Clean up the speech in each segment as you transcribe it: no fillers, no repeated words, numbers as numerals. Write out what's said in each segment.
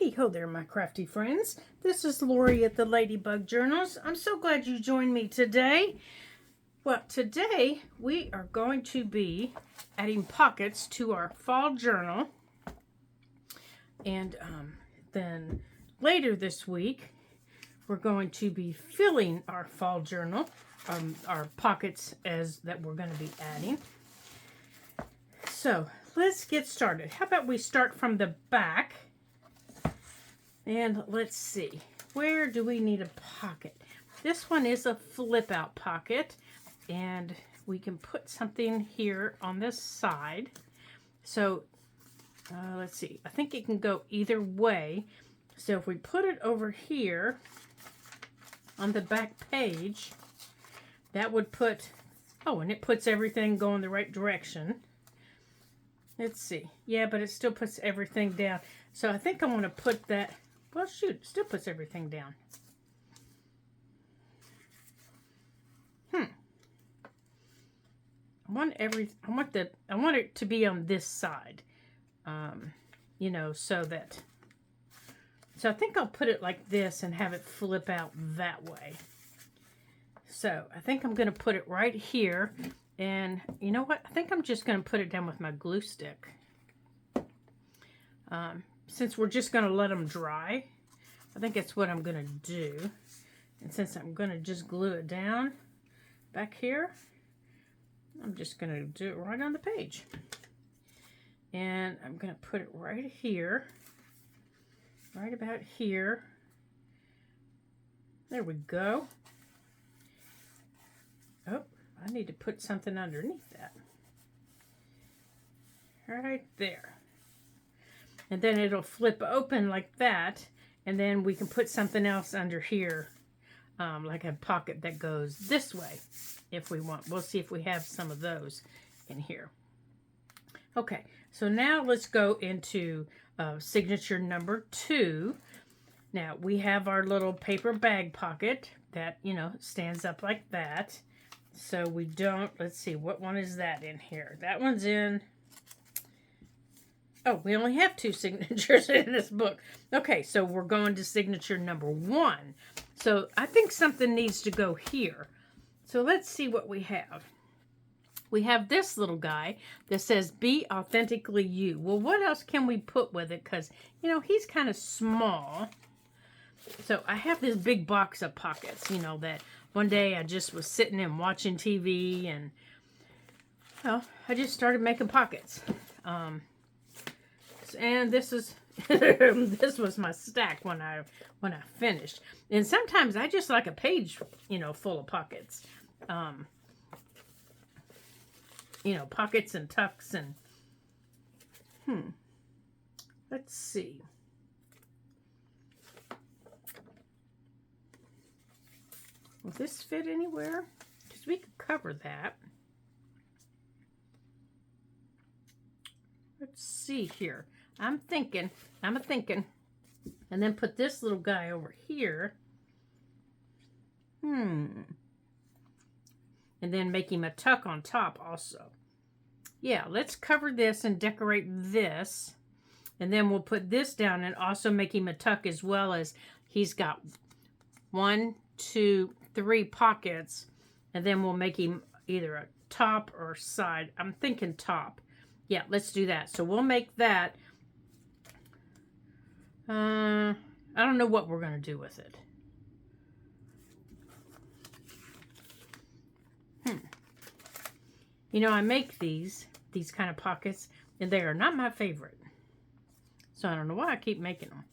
Howdy ho there, my crafty friends. This is Lori at the Ladybug Journals. I'm so glad you joined me today. Well, today we are going to be adding pockets to our fall journal. And then later this week, we're going to be filling our fall journal, our pockets that we're going to be adding. So let's get started. How about we start from the back? And let's see, where do we need a pocket? This one is a flip out pocket, and we can put something here on this side. So let's see, I think it can go either way. So if we put it over here on the back page, that would put, oh, and it puts everything going the right direction. Let's see, yeah, but it still puts everything down. So I think I want to put that. Well, shoot, it still puts everything down. I want it to be on this side. You know, so I think I'll put it like this and have it flip out that way. So I think I'm going to put it right here. And you know what? I think I'm just going to put it down with my glue stick. Since we're just going to let them dry, I think that's what I'm going to do. And since I'm going to just glue it down back here, I'm just going to do it right on the page. And I'm going to put it right here, right about here. There we go. Oh, I need to put something underneath that. Right there. And then it'll flip open like that, and then we can put something else under here, like a pocket that goes this way if we want. We'll see if we have some of those in here. Okay, so now let's go into signature number 2. Now we have our little paper bag pocket that, you know, stands up like that. So we don't, let's see, what one is that in here? That one's in. Oh, we only have 2 signatures in this book. Okay, so we're going to signature number 1. So I think something needs to go here. So let's see what we have. We have this little guy that says, "Be authentically you." Well, what else can we put with it? Because, you know, he's kind of small. So I have this big box of pockets, you know, that one day I just was sitting and watching TV, and, well, I just started making pockets. And this is this was my stack when I finished. And sometimes I just like a page, you know, full of pockets. You know, pockets and tucks and let's see. Will this fit anywhere? Because we could cover that. Let's see here. I'm thinking. And then put this little guy over here. And then make him a tuck on top also. Yeah, let's cover this and decorate this. And then we'll put this down and also make him a tuck, as well as he's got 1, 2, 3 pockets. And then we'll make him either a top or side. I'm thinking top. Yeah, let's do that. So we'll make that. I don't know what we're going to do with it. You know, I make these kind of pockets, and they are not my favorite. So I don't know why I keep making them.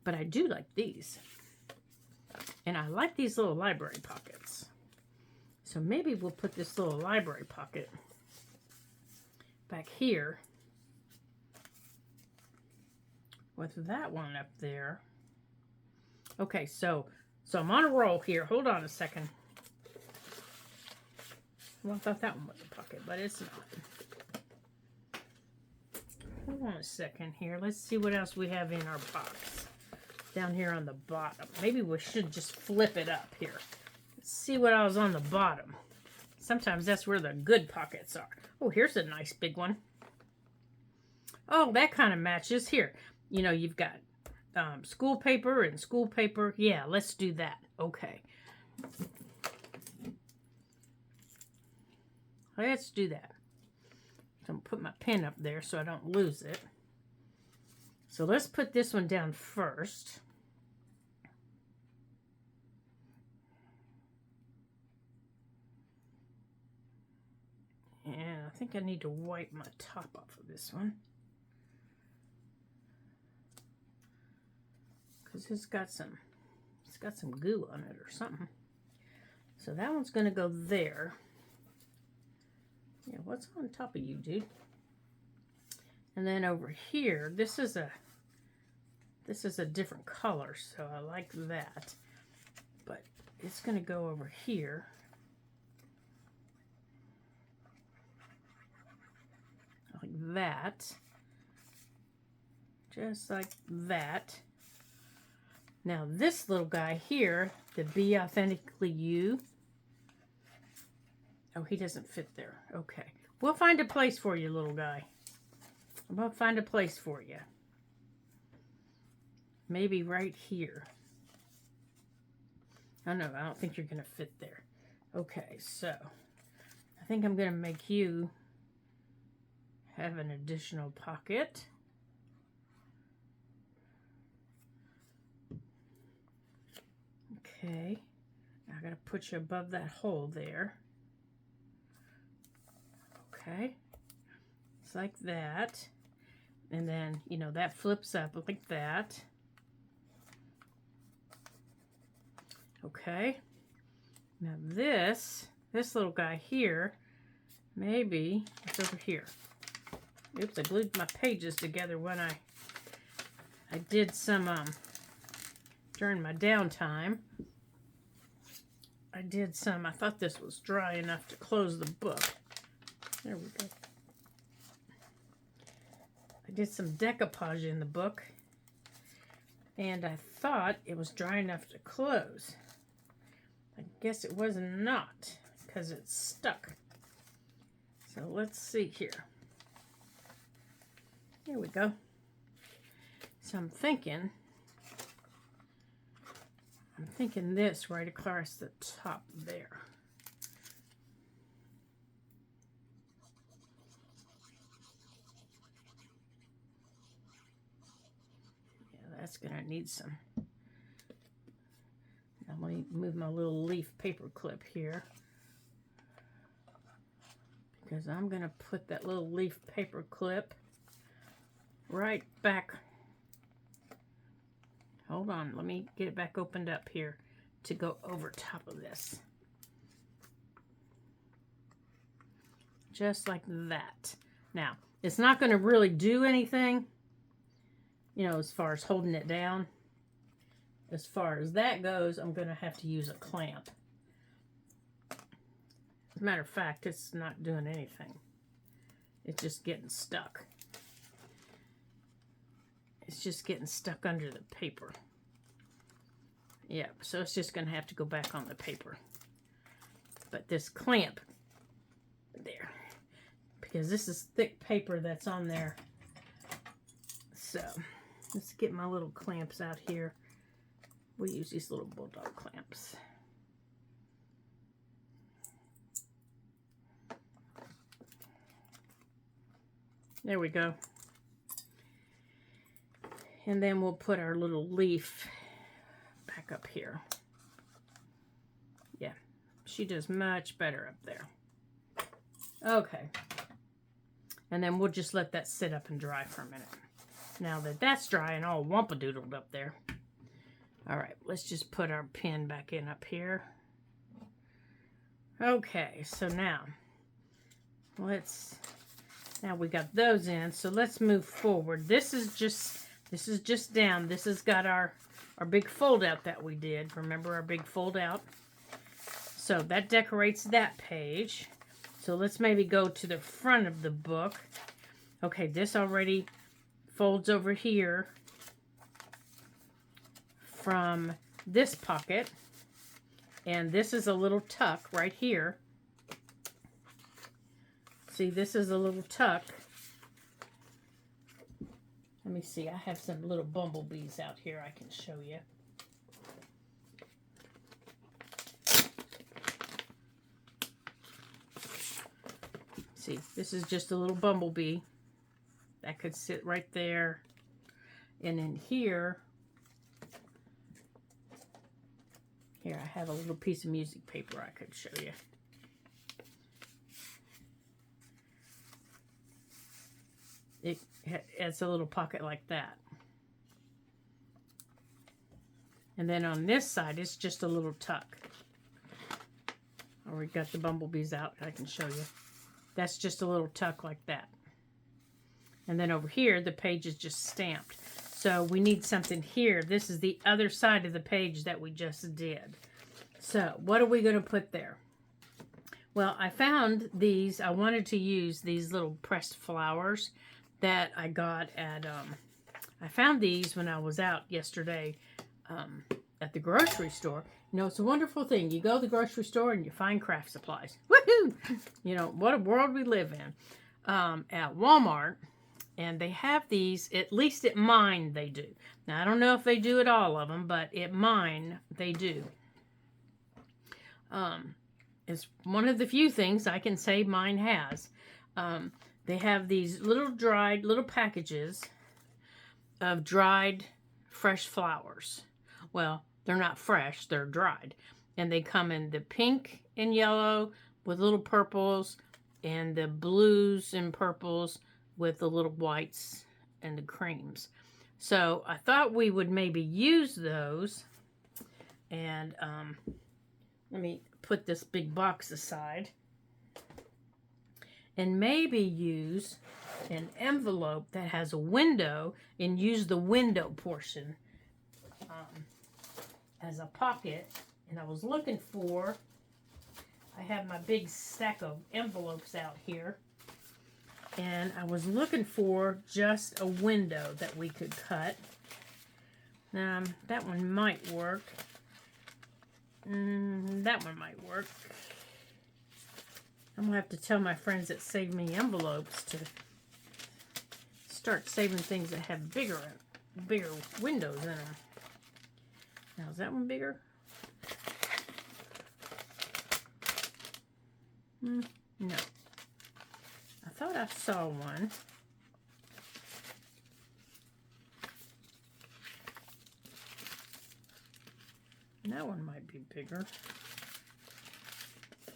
But I do like these. And I like these little library pockets. So maybe we'll put this little library pocket back here with that one up there. Okay, so I'm on a roll here. Hold on a second. Well, I thought that one was a pocket, but it's not. Hold on a second here. Let's see what else we have in our box. Down here on the bottom. Maybe we should just flip it up here. Let's see what else on the bottom. Sometimes that's where the good pockets are. Oh, here's a nice big one. Oh, that kind of matches here. You know, you've got school paper and school paper. Yeah, let's do that. Okay. Let's do that. So I'm going to put my pen up there so I don't lose it. So let's put this one down first. And I think I need to wipe my top off of this one, because it's got some goo on it or something. So that one's going to go there. Yeah, what's on top of you, dude? And then over here, this is a different color, so I like that. But it's going to go over here. Like that. Just like that. Now this little guy here, the Be Authentically You. Oh, he doesn't fit there. Okay. We'll find a place for you, little guy. We'll find a place for you. Maybe right here. Oh no, I don't think you're going to fit there. Okay, so I think I'm going to make you have an additional pocket. Okay, now I gotta put you above that hole there. Okay, it's like that. And then, you know, that flips up like that. Okay, now this little guy here, maybe it's over here. Oops, I glued my pages together when I did some, during my downtime. I thought this was dry enough to close the book. There we go. I did some decoupage in the book, and I thought it was dry enough to close. I guess it was not, because it's stuck. So let's see here. Here we go. So I'm thinking this right across the top there. Yeah, that's gonna need some. Now let me move my little leaf paper clip here, because I'm gonna put that little leaf paper clip right back. Hold on, let me get it back opened up here to go over top of this. Just like that. Now, it's not going to really do anything, you know, as far as holding it down. As far as that goes, I'm going to have to use a clamp. As a matter of fact, it's not doing anything. It's just getting stuck. It's just getting stuck under the paper. Yeah, so it's just going to have to go back on the paper. But this clamp, there, because this is thick paper that's on there. So, let's get my little clamps out here. We use these little bulldog clamps. There we go. And then we'll put our little leaf back up here. Yeah, she does much better up there. Okay. And then we'll just let that sit up and dry for a minute. Now that that's dry and all wumpa-doodled up there. All right, let's just put our pin back in up here. Okay, so now now we got those in, so let's move forward. This is just down. This has got our big fold out that we did. Remember our big fold out? So that decorates that page. So let's maybe go to the front of the book. Okay, this already folds over here from this pocket. And this is a little tuck right here. See, this is a little tuck Let me see. I have some little bumblebees out here I can show you. See, this is just a little bumblebee that could sit right there. And in here, I have a little piece of music paper I could show you. It's a little pocket like that. And then on this side, it's just a little tuck. Oh, we got the bumblebees out. I can show you. That's just a little tuck like that. And then over here, the page is just stamped. So we need something here. This is the other side of the page that we just did. So what are we going to put there? Well, I found these. I wanted to use these little pressed flowers that I got at, I found these when I was out yesterday at the grocery store. You know, it's a wonderful thing. You go to the grocery store and you find craft supplies. Woohoo! You know, what a world we live in. At Walmart, and they have these, at least at mine they do. Now, I don't know if they do at all of them, but at mine they do. It's one of the few things I can say mine has. They have these little packages of dried fresh flowers. Well, they're not fresh, they're dried. And they come in the pink and yellow with little purples, and the blues and purples with the little whites and the creams. So I thought we would maybe use those. And let me put this big box aside. And maybe use an envelope that has a window and use the window portion as a pocket. And I was looking for, I have my big stack of envelopes out here. And I was looking for just a window that we could cut. That one might work. That one might work. I'm going to have to tell my friends that save me envelopes to start saving things that have bigger windows in them. Now, is that one bigger? No. I thought I saw one. That one might be bigger.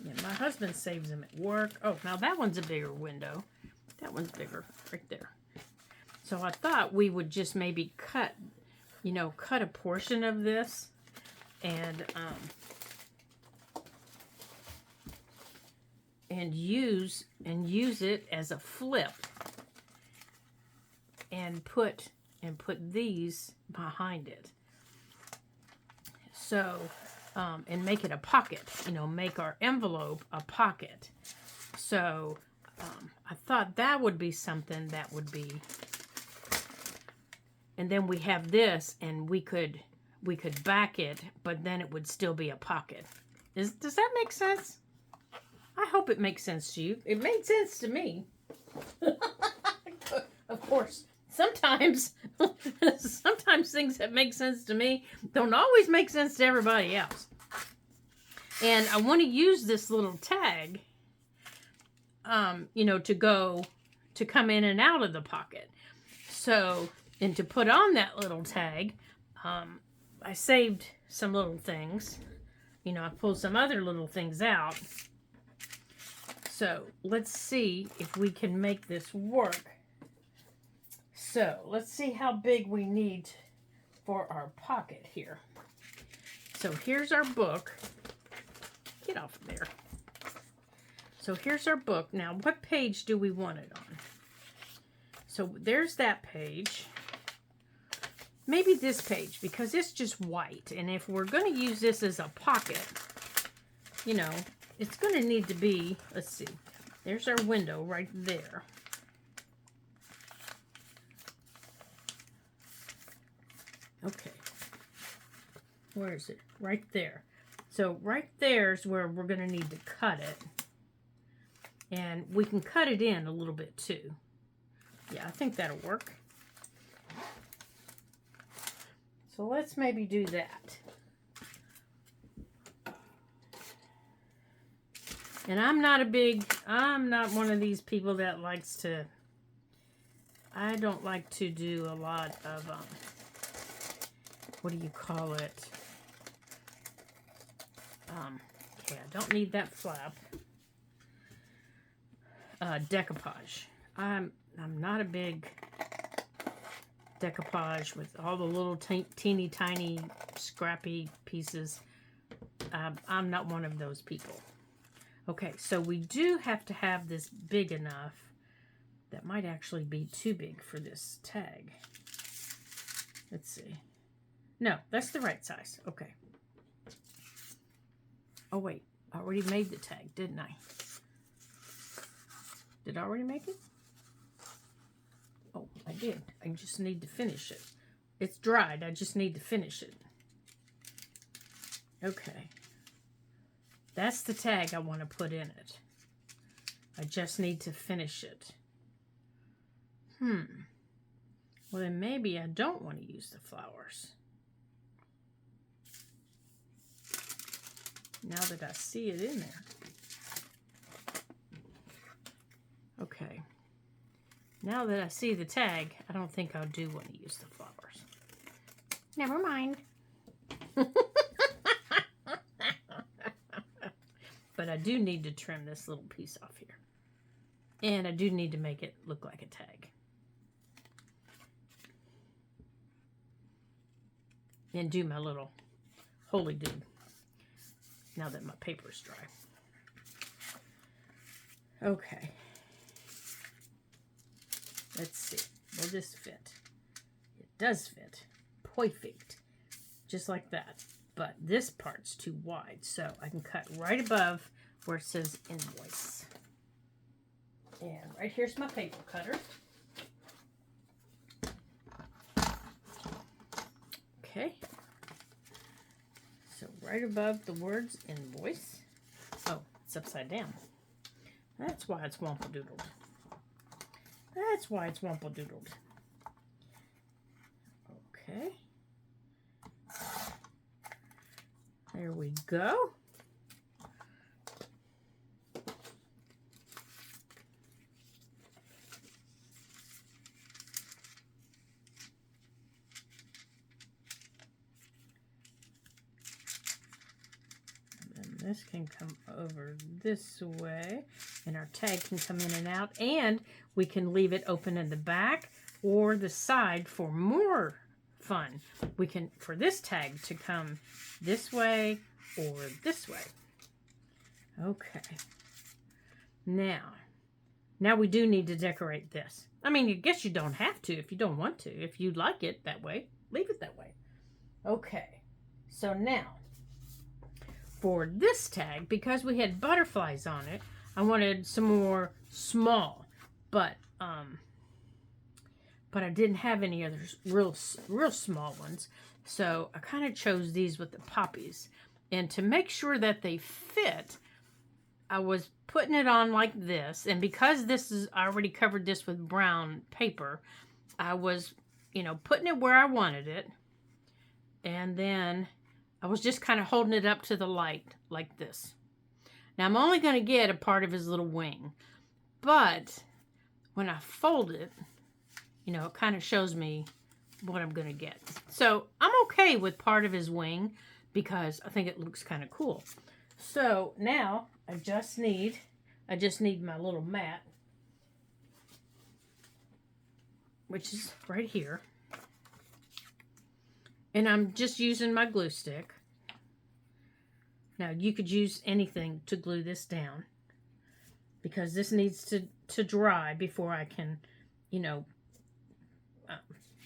Yeah, my husband saves them at work. Oh, now that one's a bigger window. That one's bigger, right there. So I thought we would just maybe cut a portion of this and use it as a flip and put these behind it. So, and make it a pocket, make our envelope a pocket. So, I thought that would be something that would be, and then we have this, and we could back it, but then it would still be a pocket. Does that make sense? I hope it makes sense to you. It made sense to me. Of course, sometimes things that make sense to me don't always make sense to everybody else. And I want to use this little tag, to come in and out of the pocket. So, and to put on that little tag, I saved some little things. I pulled some other little things out. So, let's see if we can make this work. So, let's see how big we need for our pocket here. So, here's our book. Get off of there. So, here's our book. Now, what page do we want it on? So, there's that page. Maybe this page, because it's just white. And if we're going to use this as a pocket, it's going to need to be, let's see, there's our window right there. Okay. Where is it? Right there. So right there is where we're going to need to cut it. And we can cut it in a little bit too. Yeah, I think that'll work. So let's maybe do that. And I'm not one of these people that likes to, I don't like to do a lot of, what do you call it? Okay, I don't need that flap. Decoupage. I'm not a big decoupage with all the little teeny tiny scrappy pieces. I'm not one of those people. Okay, so we do have to have this big enough. That might actually be too big for this tag. Let's see. No, that's the right size. Okay. Oh wait, I already made the tag, didn't I? Did I already make it? Oh, I did. I just need to finish it. It's dried. I just need to finish it. Okay. That's the tag I want to put in it. I just need to finish it. Well, then maybe I don't want to use the flowers. Now that I see it in there. Okay. Now that I see the tag, I don't think I do want to use the flowers. Never mind. But I do need to trim this little piece off here. And I do need to make it look like a tag. And do my little holy dude. Now that my paper's dry. Okay. Let's see. Will this fit? It does fit. Perfect. Just like that. But this part's too wide, so I can cut right above where it says invoice. And right here's my paper cutter. Okay. So right above the words invoice. Oh, it's upside down. That's why it's wampa-doodled. That's why it's wampa-doodled. Okay. There we go. This can come over this way, and our tag can come in and out, and we can leave it open in the back or the side for more fun. We can, for this tag to come this way or this way. Okay. Now we do need to decorate this. I mean, I guess you don't have to if you don't want to. If you like it that way, leave it that way. Okay. So now, for this tag, because we had butterflies on it, I wanted some more small, but I didn't have any other real small ones, so I kind of chose these with the poppies. And to make sure that they fit, I was putting it on like this, and because I already covered this with brown paper, I was, putting it where I wanted it, and then I was just kind of holding it up to the light like this. Now I'm only going to get a part of his little wing, but when I fold it, it kind of shows me what I'm going to get. So I'm okay with part of his wing because I think it looks kind of cool. So now I just need my little mat, which is right here. And I'm just using my glue stick. Now, you could use anything to glue this down, because this needs to dry before I can,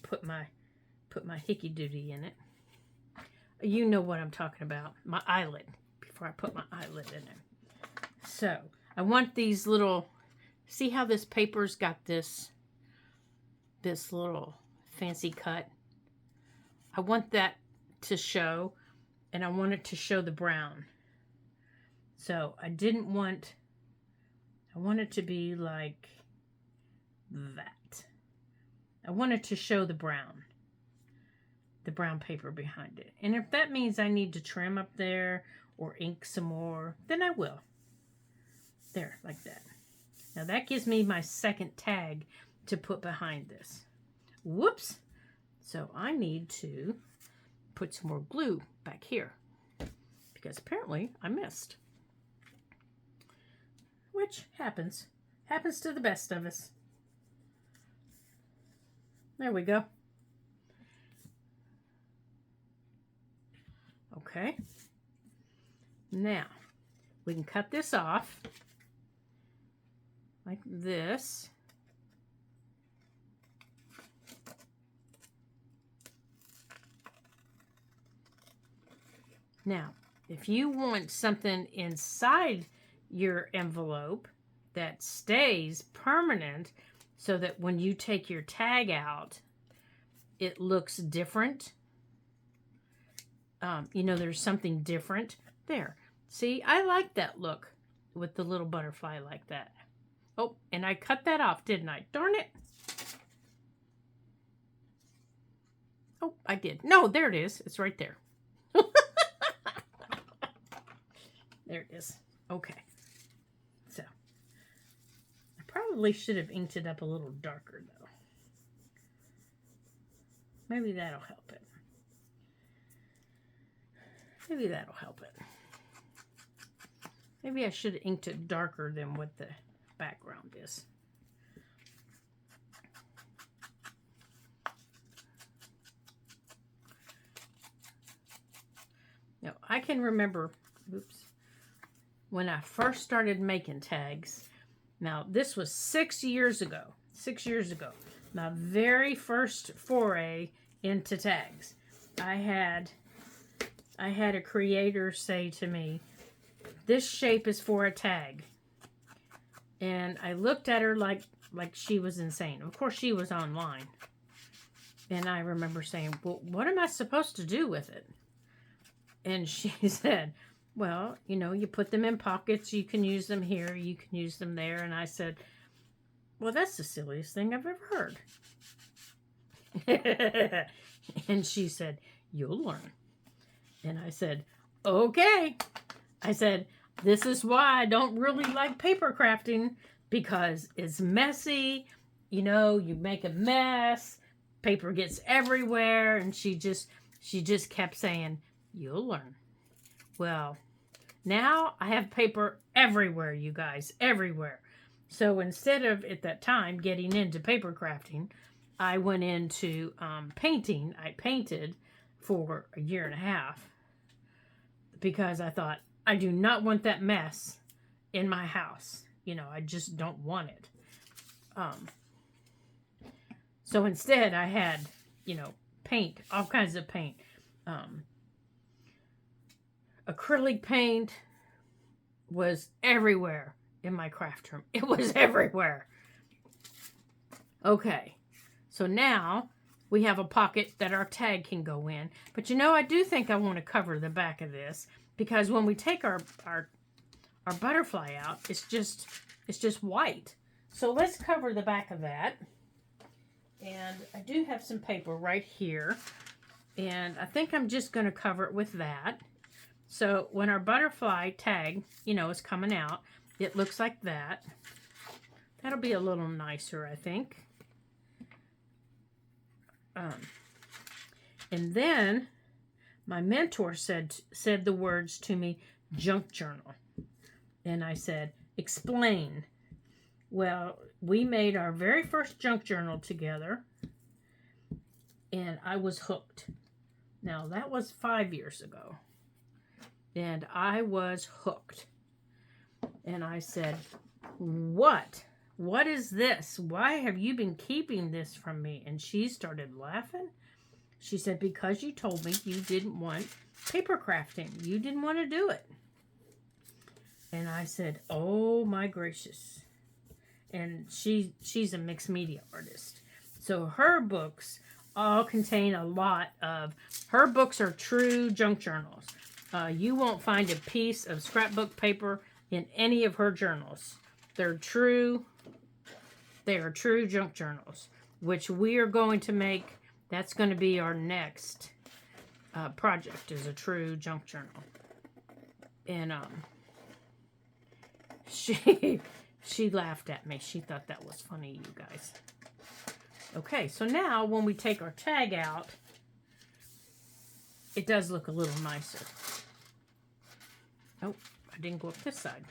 put my hickey doody in it. You know what I'm talking about. My eyelet, before I put my eyelet in it. So, I want these little, see how this paper's got this little fancy cut? I want that to show, and I want it to show the brown. So I want it to be like that. I want it to show the brown the brown paper behind it. And if that means I need to trim up there or ink some more, then I will. There, like that. Now that gives me my second tag to put behind this. Whoops! So I need to put some more glue back here because apparently I missed. Which happens. Happens to the best of us. There we go. Okay. Now, we can cut this off like this. Now, if you want something inside your envelope that stays permanent so that when you take your tag out, it looks different. You know, there's something different there. See, I like that look with the little butterfly like that. Oh, and I cut that off, didn't I? Darn it. Oh, I did. No, there it is. It's right there. There it is. Okay. So, I probably should have inked it up a little darker, though. Maybe that'll help it. Maybe that'll help it. Maybe I should have inked it darker than what the background is. Now, I can remember, oops, when I first started making tags. Now, this was 6 years ago. 6 years ago. My very first foray into tags. I had a creator say to me, "This shape is for a tag." And I looked at her like she was insane. Of course, she was online. And I remember saying, "Well, what am I supposed to do with it?" And she said, "Well, you know, you put them in pockets. You can use them here. You can use them there." And I said, "Well, that's the silliest thing I've ever heard." And she said, "You'll learn." And I said, "Okay." I said, "This is why I don't really like paper crafting, because it's messy. You know, you make a mess. Paper gets everywhere." And she just kept saying, "You'll learn." Well, now I have paper everywhere, you guys, everywhere. So instead of, at that time, getting into paper crafting, I went into painting. I painted for a year and a half because I thought, I do not want that mess in my house. You know, I just don't want it. So instead I had, you know, paint, all kinds of paint. Acrylic paint was everywhere in my craft room. It was everywhere. Okay, so now we have a pocket that our tag can go in. But you know, I do think I want to cover the back of this, because when we take our butterfly out, it's just white. So let's cover the back of that. And I do have some paper right here. And I think I'm just going to cover it with that. So when our butterfly tag, you know, is coming out, it looks like that. That'll be a little nicer, I think. And then my mentor said the words to me, "Junk journal." And I said, "Explain." Well, we made our very first junk journal together, and I was hooked. Now, that was 5 years ago. And I was hooked. And I said, "What? What is this? Why have you been keeping this from me?" And she started laughing. She said, "Because you told me you didn't want paper crafting. You didn't want to do it." And I said, "Oh my gracious." And she's a mixed media artist. So her books all contain a lot of, her books are true junk journals. You won't find a piece of scrapbook paper in any of her journals. They are true junk journals, which we are going to make. That's going to be our next project is a true junk journal. And she laughed at me. She thought that was funny, you guys. Okay, so now when we take our tag out, it does look a little nicer. Oh, I didn't go up this side.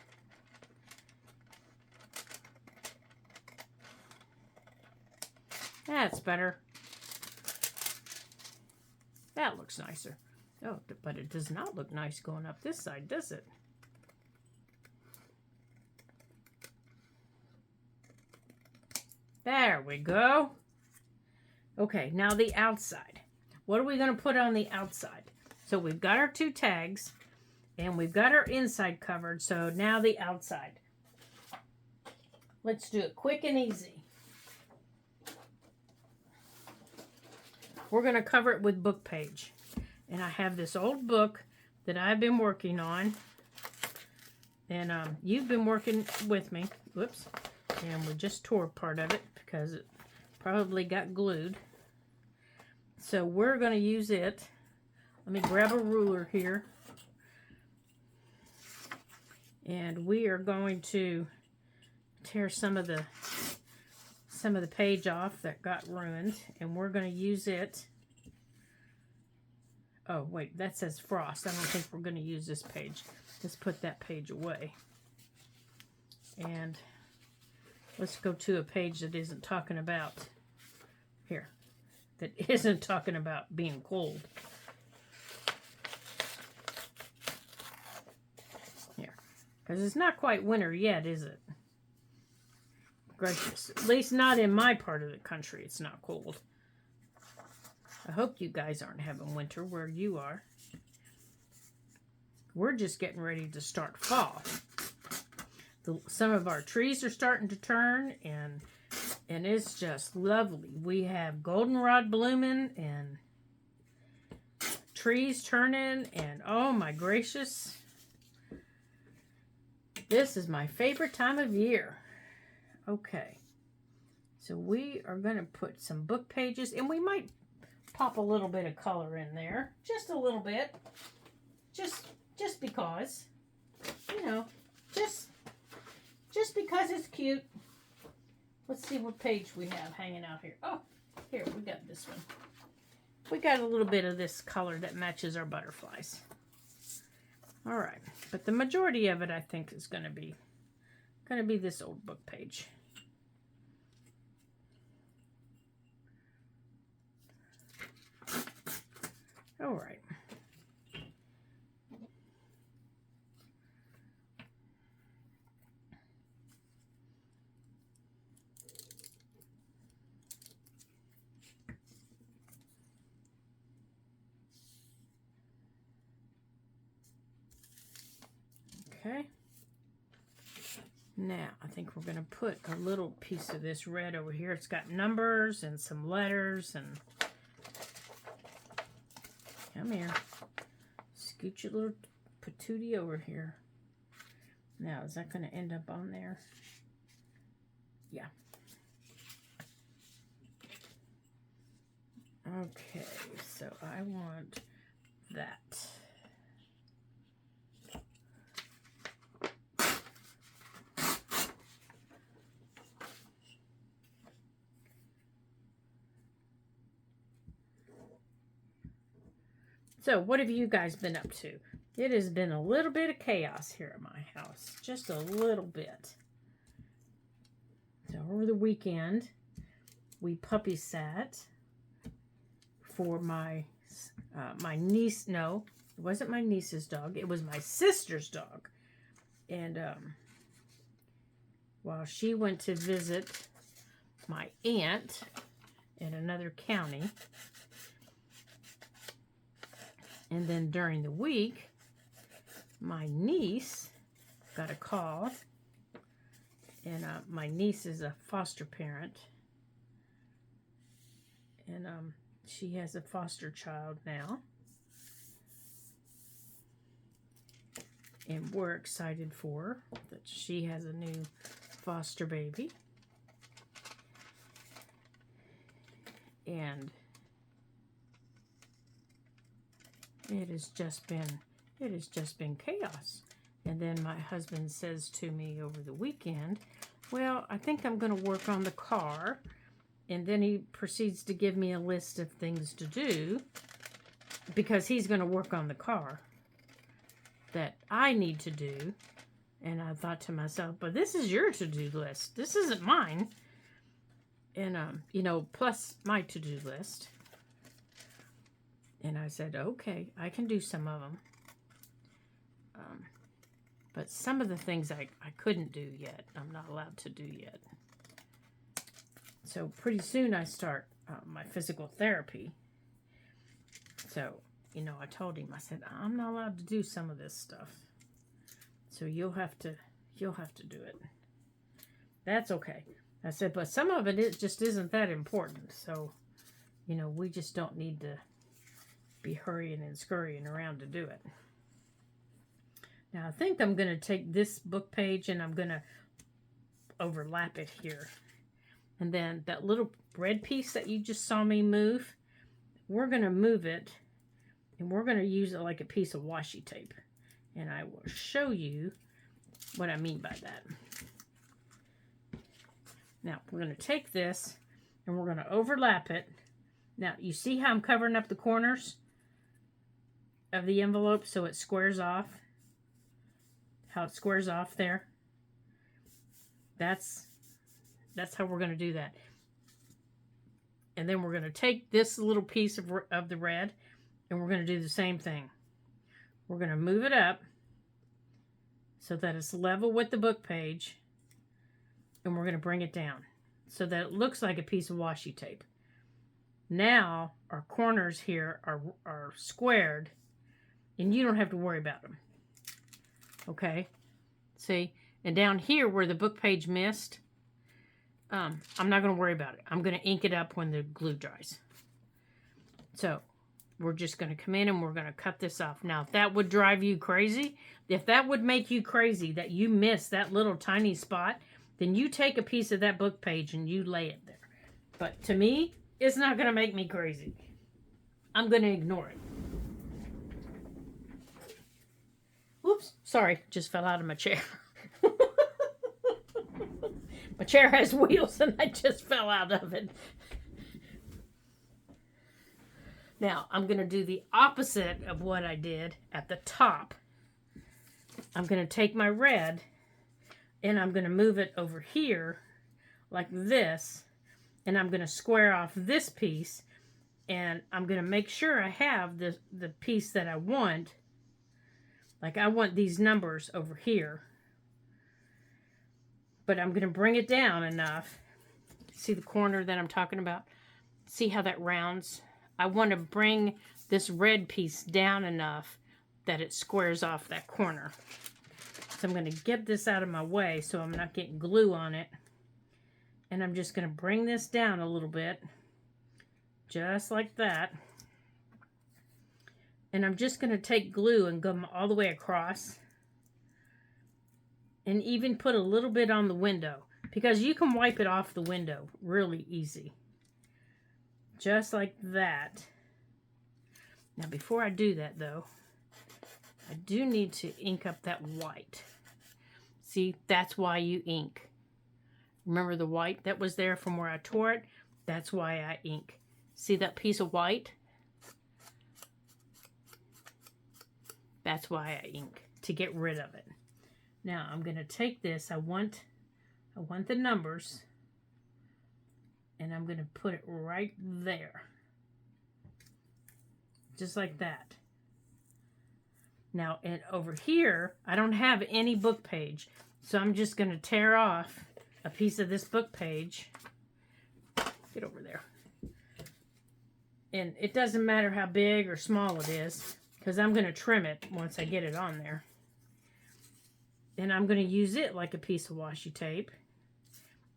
That's better. That looks nicer. Oh, but it does not look nice going up this side, does it? There we go. Okay, now the outside. What are we going to put on the outside? So we've got our 2 tags, and we've got our inside covered. So now the outside. Let's do it quick and easy. We're going to cover it with book page. And I have this old book that I've been working on. And you've been working with me. Whoops. And we just tore part of it because it probably got glued. So we're going to use it. Let me grab a ruler here. And we are going to tear some of the page off that got ruined, and we're going to use it. Oh wait, that says Frost. I don't think we're going to use this page. Let's put that page away, and let's go to a page that isn't talking about that isn't talking about being cold. Here, because it's not quite winter yet, is it? Gracious. At least not in my part of the country. It's not cold. I hope you guys aren't having winter where you are. We're just getting ready to start fall. Some of our trees are starting to turn, and it's just lovely. We have goldenrod blooming and trees turning, and oh my gracious. This is my favorite time of year. Okay, so we are going to put some book pages, and we might pop a little bit of color in there, just a little bit, just because, you know, just because it's cute. Let's see what page we have hanging out here. Oh, here, we got this one. We got a little bit of this color that matches our butterflies. All right, but the majority of it, I think, is going to be this old book page. All right. Okay. Now, I think we're going to put a little piece of this red over here. It's got numbers and some letters and... Come here. Scoot your little patootie over here. Now, is that going to end up on there? Yeah. Okay, so I want that. So, what have you guys been up to? It has been a little bit of chaos here at my house. Just a little bit. So, over the weekend, we puppy sat for my niece. No, it wasn't my niece's dog. It was my sister's dog. And while she went to visit my aunt in another county, and then during the week, my niece got a call, and my niece is a foster parent, and she has a foster child now, and we're excited for her that she has a new foster baby, and It has just been chaos. And then my husband says to me over the weekend, well, I think I'm going to work on the car. And then he proceeds to give me a list of things to do because he's going to work on the car that I need to do. And I thought to myself, but this is your to-do list. This isn't mine. And, you know, plus my to-do list. And I said, okay, I can do some of them. But some of the things I couldn't do yet. I'm not allowed to do yet. So pretty soon I start my physical therapy. So, you know, I told him, I said, I'm not allowed to do some of this stuff. So you'll have to do it. That's okay. I said, but some of it just isn't that important. So, you know, we just don't need to be hurrying and scurrying around to do it. Now, I think I'm going to take this book page and I'm going to overlap it here. And then that little red piece that you just saw me move, we're going to move it and we're going to use it like a piece of washi tape. And I will show you what I mean by that. Now, we're going to take this and we're going to overlap it. Now, you see how I'm covering up the corners of the envelope so it squares off? How it squares off there? That's how we're going to do that. And then we're going to take this little piece of the red and we're going to do the same thing. We're going to move it up so that it's level with the book page. And we're going to bring it down so that it looks like a piece of washi tape. Now our corners here are squared and you don't have to worry about them. Okay? See? And down here where the book page missed, I'm not going to worry about it. I'm going to ink it up when the glue dries. So we're just going to come in and we're going to cut this off. Now, if that would drive you crazy, if that would make you crazy that you miss that little tiny spot, then you take a piece of that book page and you lay it there. But to me, it's not going to make me crazy. I'm going to ignore it. Oops, sorry, just fell out of my chair. My chair has wheels and I just fell out of it. Now, I'm going to do the opposite of what I did at the top. I'm going to take my red and I'm going to move it over here like this. And I'm going to square off this piece. And I'm going to make sure I have the piece that I want. Like I want these numbers over here. But I'm going to bring it down enough. See the corner that I'm talking about? See how that rounds? I want to bring this red piece down enough that it squares off that corner. So I'm going to get this out of my way so I'm not getting glue on it. And I'm just going to bring this down a little bit. Just like that. And I'm just going to take glue and go all the way across. And even put a little bit on the window. Because you can wipe it off the window really easy. Just like that. Now before I do that though, I do need to ink up that white. See, that's why you ink. Remember the white that was there from where I tore it? That's why I ink. See that piece of white? That's why I ink, to get rid of it. Now I'm going to take this. I want the numbers. And I'm going to put it right there. Just like that. Now, and over here, I don't have any book page. So I'm just going to tear off a piece of this book page. Get over there. And it doesn't matter how big or small it is, because I'm going to trim it once I get it on there. And I'm going to use it like a piece of washi tape.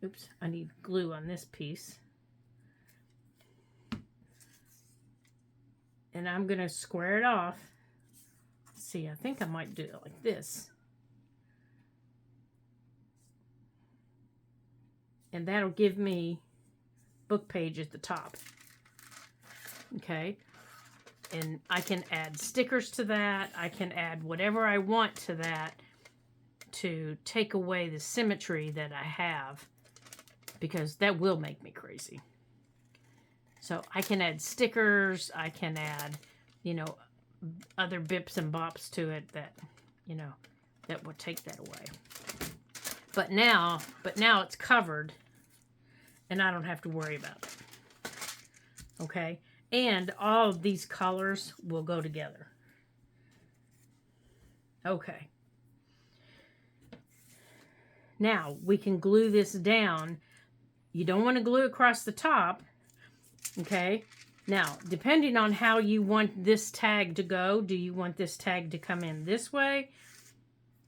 Oops, I need glue on this piece. And I'm going to square it off. See, I think I might do it like this. And that'll give me book page at the top. Okay. And I can add stickers to that. I can add whatever I want to that to take away the symmetry that I have, because that will make me crazy. So I can add stickers. I can add, you know, other bips and bops to it that, you know, that will take that away. But now it's covered and I don't have to worry about it. Okay? And all of these colors will go together. Okay. Now we can glue this down. You don't want to glue across the top. Okay. Now, depending on how you want this tag to go, do you want this tag to come in this way?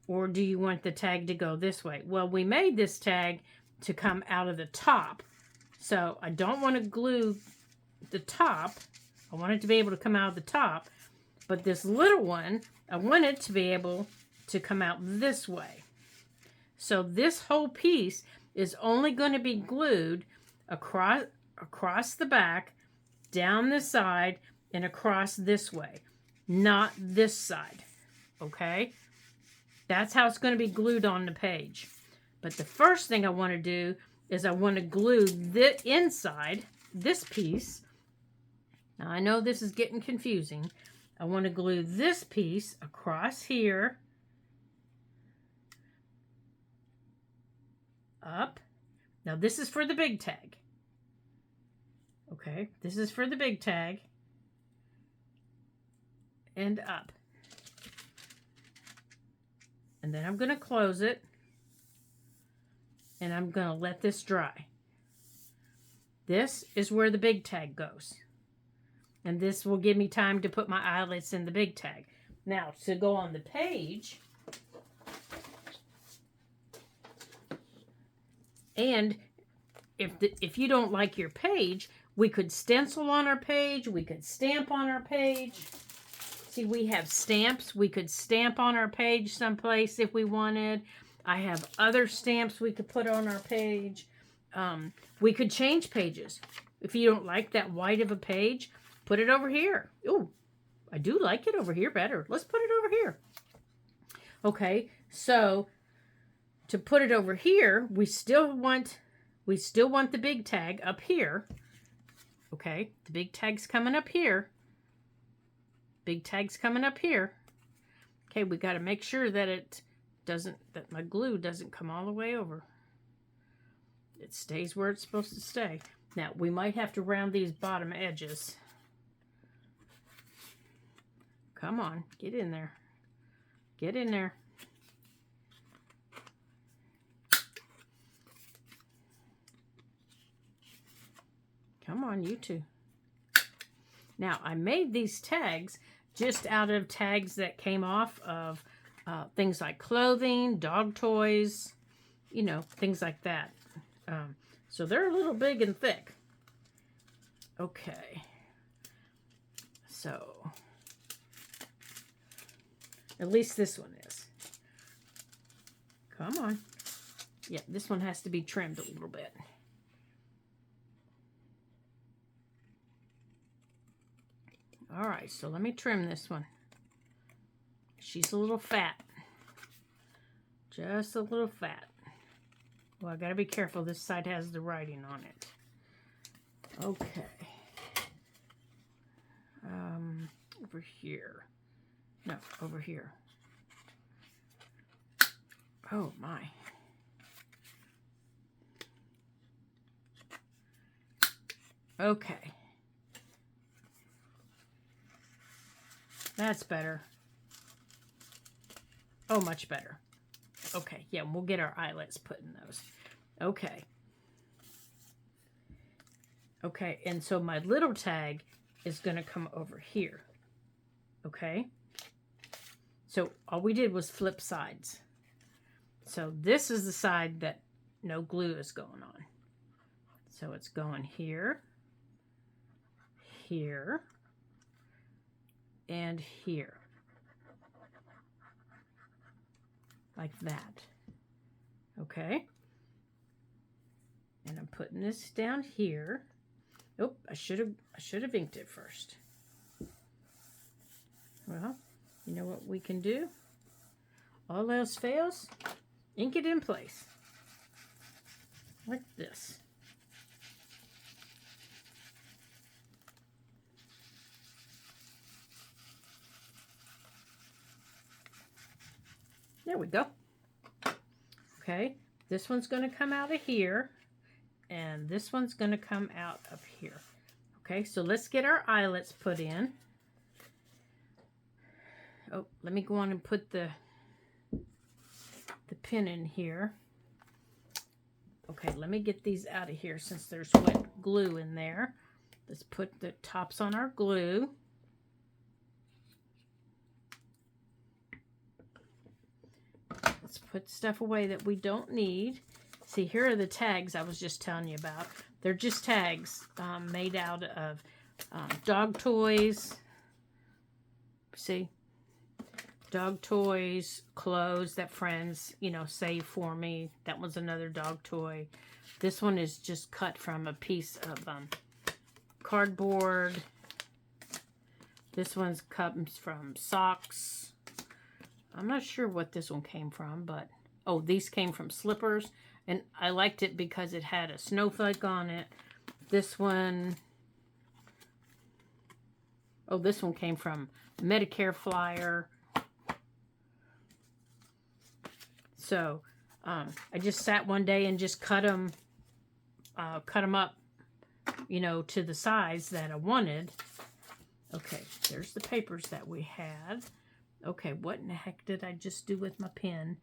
Or do you want the tag to go this way? Well, we made this tag to come out of the top. So I don't want to glue the top. I want it to be able to come out of the top. But this little one, I want it to be able to come out this way. So this whole piece is only going to be glued across the back, down this side, and across this way. Not this side. Okay? That's how it's going to be glued on the page. But the first thing I want to do is I want to glue the inside, this piece. Now I know this is getting confusing. I want to glue this piece across here, up. Now this is for the big tag. Okay, this is for the big tag. And up. And then I'm going to close it. And I'm going to let this dry. This is where the big tag goes. And this will give me time to put my eyelets in the big tag. Now, to go on the page, and if you don't like your page, we could stencil on our page. We could stamp on our page. See, we have stamps. We could stamp on our page someplace if we wanted. I have other stamps we could put on our page. We could change pages. If you don't like that white of a page, put it over here. Oh, I do like it over here better. Let's put it over here. Okay, so to put it over here, we still want the big tag up here. Okay, the big tag's coming up here. Big tag's coming up here. Okay, we got to make sure that that my glue doesn't come all the way over. It stays where it's supposed to stay. Now, we might have to round these bottom edges. Come on, get in there. Get in there. Come on, you two. Now, I made these tags just out of tags that came off of things like clothing, dog toys, you know, things like that. So they're a little big and thick. Okay. So, at least this one is. Come on. Yeah, this one has to be trimmed a little bit. All right, so let me trim this one. She's a little fat. Just a little fat. Well, I gotta be careful. This side has the writing on it. Okay. Over here. No, over here. Oh, my. Okay. That's better. Oh, much better. Okay, yeah, we'll get our eyelets put in those. Okay. Okay, and so my little tag is going to come over here. Okay? So all we did was flip sides. So this is the side that no glue is going on. So it's going here, here, and here. Like that. Okay? And I'm putting this down here. Oh, I should have inked it first. Well, you know what we can do? All else fails, ink it in place. Like this. There we go. Okay, this one's going to come out of here, and this one's going to come out of here. Okay, so let's get our eyelets put in. Oh, let me go on and put the pin in here. Okay, let me get these out of here since there's wet glue in there. Let's put the tops on our glue. Let's put stuff away that we don't need. See, here are the tags I was just telling you about. They're just tags made out of dog toys. See? Dog toys, clothes that friends, you know, save for me. That one's another dog toy. This one is just cut from a piece of cardboard. This one's comes from socks. I'm not sure what this one came from, but oh, these came from slippers, and I liked it because it had a snowflake on it. This one, oh, this one came from Medicare flyer. So I just sat one day and just cut them up, you know, to the size that I wanted. Okay, there's the papers that we had. Okay, what in the heck did I just do with my pen?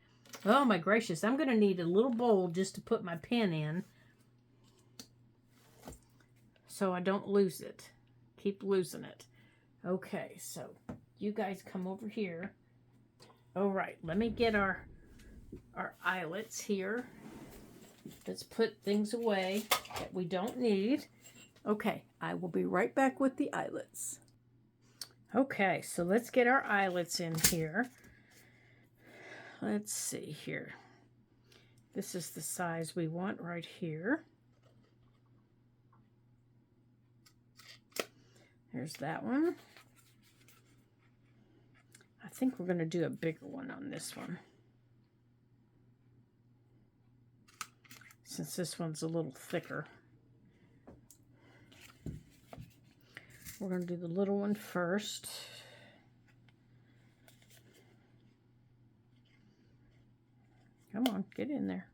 Oh my gracious, I'm going to need a little bowl just to put my pen in so I don't lose it. Keep losing it. Okay, so you guys come over here. All right, let me get our eyelets here. Let's put things away that we don't need. Okay, I will be right back with the eyelets. Okay, so let's get our eyelets in here. Let's see here. This is the size we want right here. There's that one. I think we're going to do a bigger one on this one, since this one's a little thicker. We're going to do the little one first. Come on, get in there.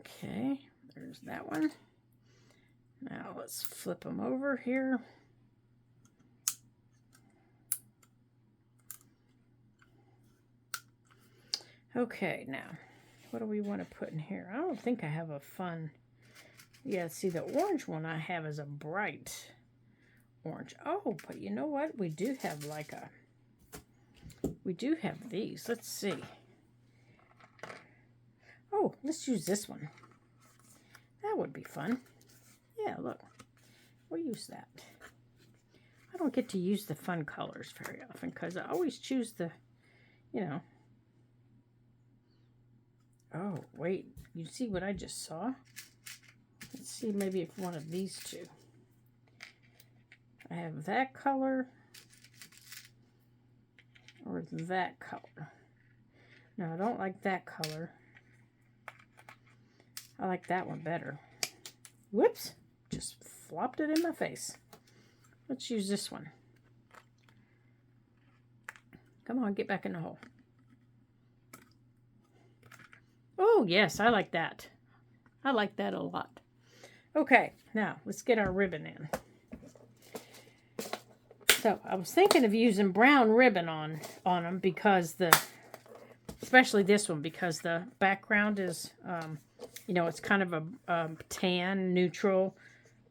Okay, there's that one. Now let's flip them over here. Okay, now, what do we want to put in here? I don't think I have a fun... Yeah, see, the orange one I have is a bright orange. Oh, but you know what? We do have like a... We do have these. Let's see. Oh, let's use this one. That would be fun. Yeah, look. We'll use that. I don't get to use the fun colors very often because I always choose the, you know... Oh, wait. You see what I just saw? Let's see, maybe if one of these two. I have that color or that color. No, I don't like that color. I like that one better. Whoops, just flopped it in my face. Let's use this one. Come on, get back in the hole. Oh, yes, I like that. I like that a lot. Okay, now let's get our ribbon in. So I was thinking of using brown ribbon on them because especially this one, because the background is, you know, it's kind of a tan, neutral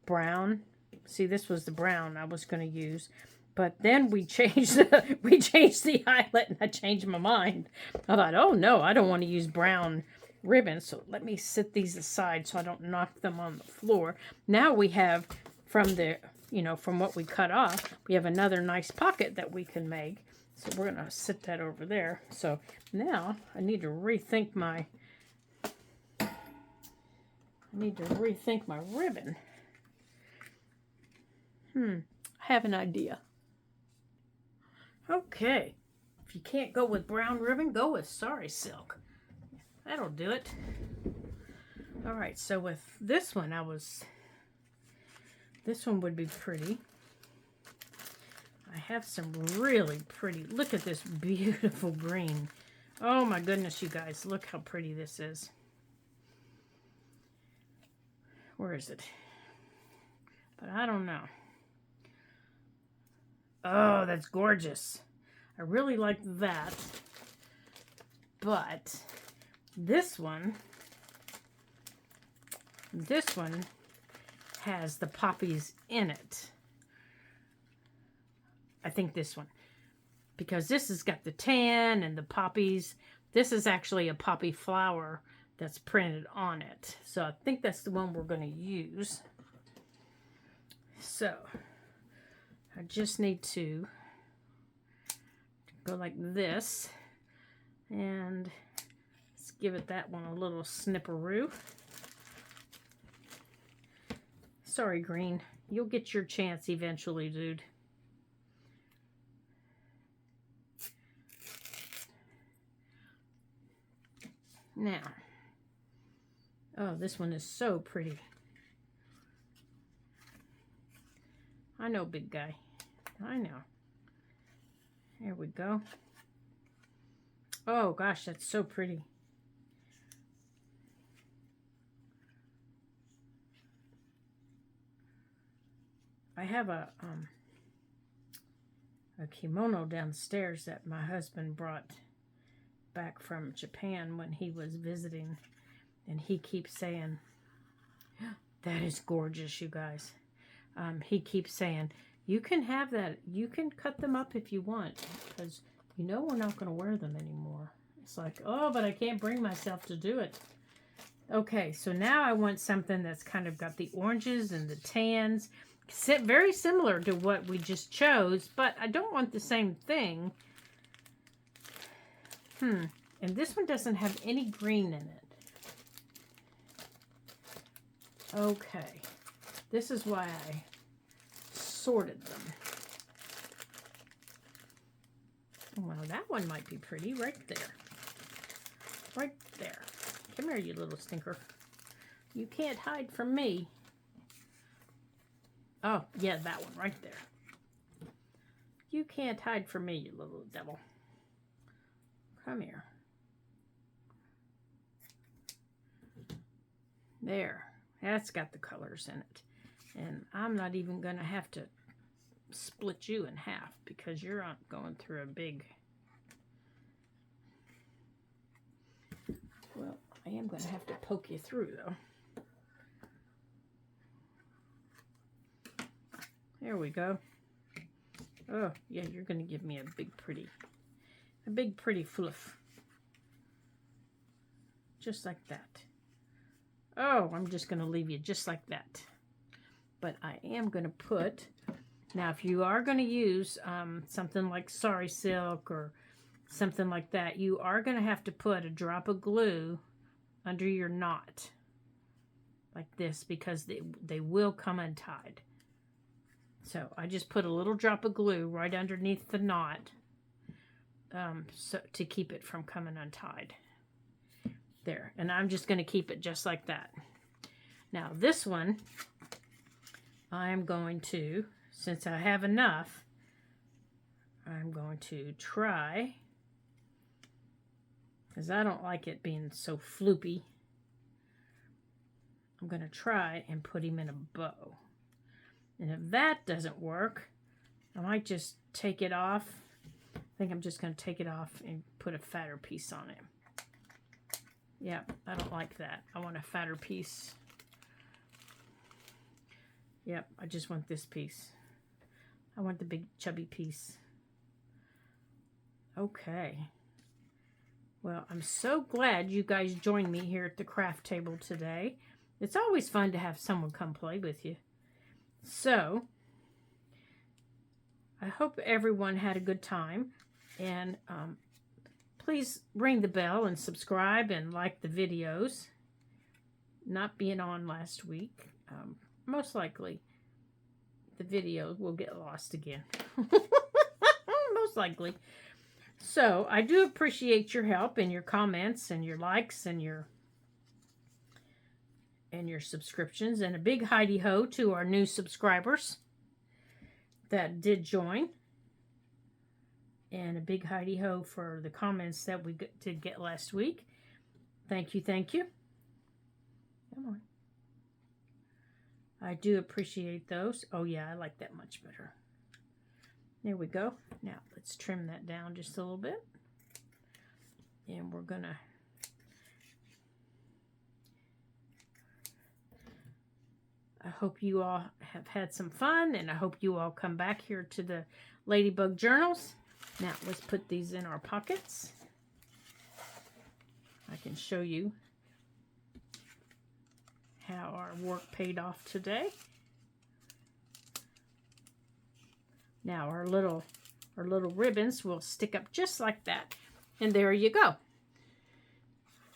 brown. See, this was the brown I was going to use. But then we changed the eyelet, and I changed my mind. I thought, oh no, I don't want to use brown ribbon, so let me set these aside so I don't knock them on the floor. Now we have, from the, you know, from what we cut off, we have another nice pocket that we can make. So we're going to set that over there. So now I need to rethink my I need to rethink my ribbon. I have an idea. Okay. If you can't go with brown ribbon, go with Sari Silk. That'll do it. All right, so with this one, this one would be pretty. I have some really pretty, look at this beautiful green. Oh my goodness, you guys, look how pretty this is. Where is it? But I don't know. Oh, that's gorgeous. I really like that. But this one has the poppies in it. I think this one. Because this has got the tan and the poppies. This is actually a poppy flower that's printed on it. So I think that's the one we're going to use. So I just need to go like this. And let's give it that one a little snipperoo. Sorry, green. You'll get your chance eventually, dude. Now, oh, this one is so pretty. I know, big guy. I know. There we go. Oh, gosh, that's so pretty. I have a kimono downstairs that my husband brought back from Japan when he was visiting, and he keeps saying, that is gorgeous, you guys. He keeps saying, you can have that, you can cut them up if you want, because you know we're not going to wear them anymore. It's like, oh, but I can't bring myself to do it. Okay, so now I want something that's kind of got the oranges and the tans, very similar to what we just chose, but I don't want the same thing. And this one doesn't have any green in it. Okay. This is why I sorted them. Well, that one might be pretty right there. Right there. Come here, you little stinker. You can't hide from me. Oh, yeah, that one right there. You can't hide from me, you little devil. Come here. There. That's got the colors in it. And I'm not even going to have to split you in half because you're not going through a big... Well, I am going to have to poke you through, though. There we go. Oh, yeah, you're going to give me a big pretty fluff. Just like that. Oh, I'm just going to leave you just like that. But I am going to put, now if you are going to use something like Sari Silk or something like that, you are going to have to put a drop of glue under your knot. Like this, because they will come untied. So I just put a little drop of glue right underneath the knot so to keep it from coming untied. There, and I'm just going to keep it just like that. Now this one, I'm going to, since I have enough, I'm going to try, because I don't like it being so floopy, I'm going to try and put him in a bow. And if that doesn't work, I might just take it off. I think I'm just going to take it off and put a fatter piece on it. Yeah, I don't like that. I want a fatter piece. Yep, I just want this piece. I want the big chubby piece. Okay. Well, I'm so glad you guys joined me here at the craft table today. It's always fun to have someone come play with you. So, I hope everyone had a good time. And please ring the bell and subscribe and like the videos. not being on last week. Most likely the video will get lost again. Most likely. So I do appreciate your help and your comments and your likes and your subscriptions, and a big Heidi ho to our new subscribers that did join, and a big Heidi ho for the comments that we did get last week. Thank you, thank you. Come on. I do appreciate those. Oh yeah, I like that much better. There we go. Now let's trim that down just a little bit, and we're gonna I hope you all have had some fun, and I hope you all come back here to the Ladybug Journals. Now, let's put these in our pockets. I can show you how our work paid off today. Now, our little ribbons will stick up just like that. And there you go.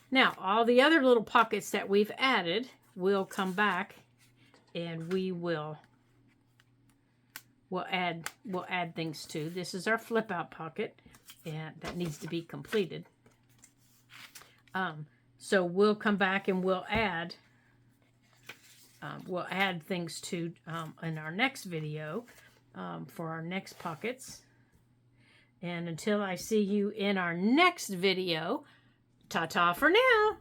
Now, all the other little pockets that we've added will come back, and we'll add things to. This is our flip out pocket, and that needs to be completed. So we'll come back and we'll add things to in our next video for our next pockets. And until I see you in our next video, ta-ta for now.